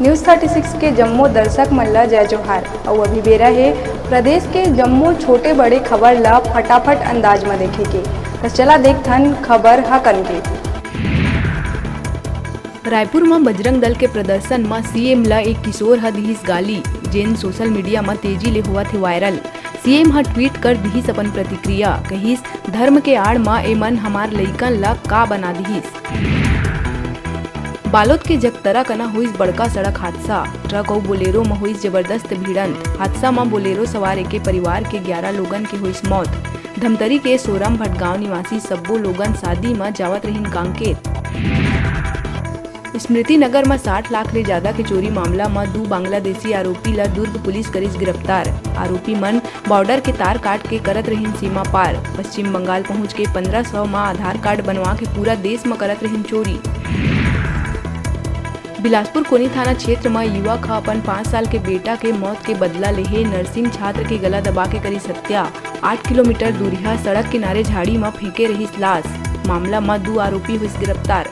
News 36 के जम्मू दर्शक मन ला जय जोहार। और अभी बेरा है प्रदेश के जम्मू छोटे बड़े खबर ला फटाफट अंदाज में देखे के। तो चला देखथन खबर हा कन के। रायपुर में बजरंग दल के प्रदर्शन में सीएम ला एक किशोर ह दिहिस गाली, जेन सोशल मीडिया में तेजी ले हुआ थे वायरल। सीएम ह ट्वीट कर दिहिस अपन प्रतिक्रिया, कहिस धर्म के आड़ में एमन हमार लइकन ला का बना दिहिस। बालोद के जगतरा कना हुईस बड़का सड़क हादसा, ट्रक और बोलेरो में हुईस जबरदस्त भिड़ंत। हादसा में बोलेरो सवार के परिवार के 11 लोगन के हुईस मौत। धमतरी के सोरम भटगांव निवासी सब्बो लोगन शादी में जावत रहीन कांकेर। स्मृति नगर में 60 लाख ले ज्यादा के चोरी मामला में 2 बांग्लादेशी आरोपी ला दुर्ग पुलिस करीस गिरफ्तार। आरोपी मन बॉर्डर के तार काट के करत रहीन सीमा पार। पश्चिम बंगाल पहुंच के 1500 में आधार कार्ड बनवा के पूरा देश में करत रहीन चोरी। बिलासपुर कोनी थाना क्षेत्र में युवक अपन 5 साल के बेटा के मौत के बदला लेहे नर्सिंग छात्र के गला दबा के करी हत्या। 8 किलोमीटर दूरिया सड़क किनारे झाड़ी में फेंके रही लाश। मामला में 2 आरोपी हुई गिरफ्तार।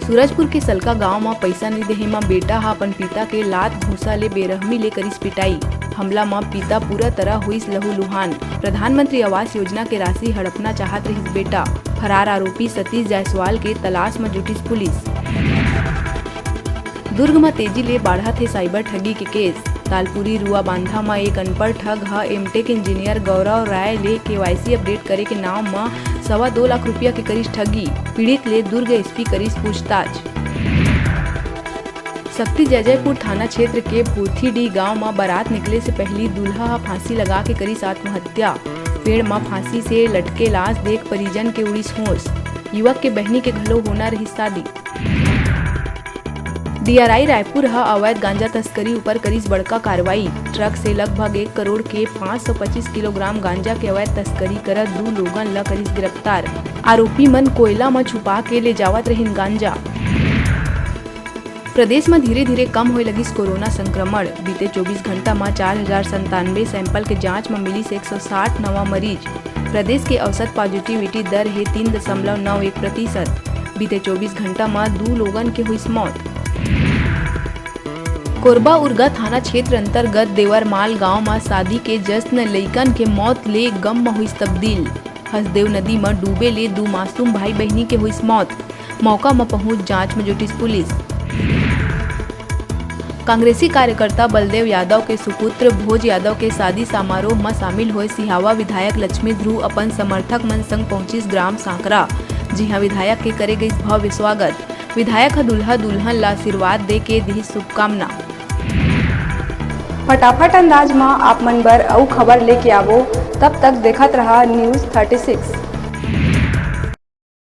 सूरजपुर के सलका गांव में पैसा नहीं देहे में बेटा हा अपन पिता के लात घूसा ले बेरहमी ले करीस पिटाई। हमला में पिता पूरा तरह हुईस लहूलुहान। प्रधानमंत्री आवास योजना के राशि हड़पना चाहत रहीस बेटा। फरार आरोपी सतीश जायसवाल के तलाश में जुटिस पुलिस। दुर्ग में तेजी ले बढ़ा थे साइबर ठगी के केस। तालपुरी रुआ बांधा में एक अनपढ़ ठग हा एमटेक इंजीनियर गौरव राय ले केवाईसी अपडेट करे के नाम में 2.25 लाख रुपया के करीस ठगी। पीड़ित ले दुर्ग एसपी करीस पूछताछ। शक्ति जयजयपुर थाना क्षेत्र के भूथीडी गांव में बारात निकले से पहली दूल्हा फांसी लगा के करीस आत्महत्या। पेड़ में फांसी से लटके लाश देख परिजन के उड़ीस होश। युवक के बहनी के घलो होना रही शादी। डीआरआई रायपुर हा अवैध गांजा तस्करी ऊपर करीस बड़का कार्रवाई। ट्रक से लगभग 1 करोड़ के 525 किलोग्राम गांजा के अवैध तस्करी करत 2 लोगन ला करीस गिरफ्तार। आरोपी मन कोयला में छुपा के ले जावत रहीन गांजा। प्रदेश में धीरे धीरे कम होए लगिस कोरोना संक्रमण। बीते 24 घंटा में 4097 सैंपल के जांच में मिली 160 नवा मरीज। प्रदेश के औसत पॉजिटिविटी दर है 3.91%। बीते 24 घंटा में 2 लोगन के हुई मौत। कोरबा उरगा थाना क्षेत्र अंतर्गत देवरमाल गांव में शादी के जश्न लइकन के मौत ले गम में हुई तब्दील। हसदेव नदी में डूबे ले 2 मासूम भाई बहनी के हुई मौत। मौका में पहुंच जांच में जुटी पुलिस। कांग्रेसी कार्यकर्ता बलदेव यादव के सुपुत्र भोज यादव के शादी समारोह में शामिल हुए सिहावा विधायक लक्ष्मी ध्रुव अपन समर्थक मन संग पहुंचिस ग्राम सांकरा। जी हां, विधायक के करे गई भव्य स्वागत। विधायक दुल्हा दुल्हन ला आशीर्वाद दे के दी शुभकामना। फटाफट अंदाज में आप मन बर अउ खबर लेके आवो। तब तक देखत रहा न्यूज़ 36।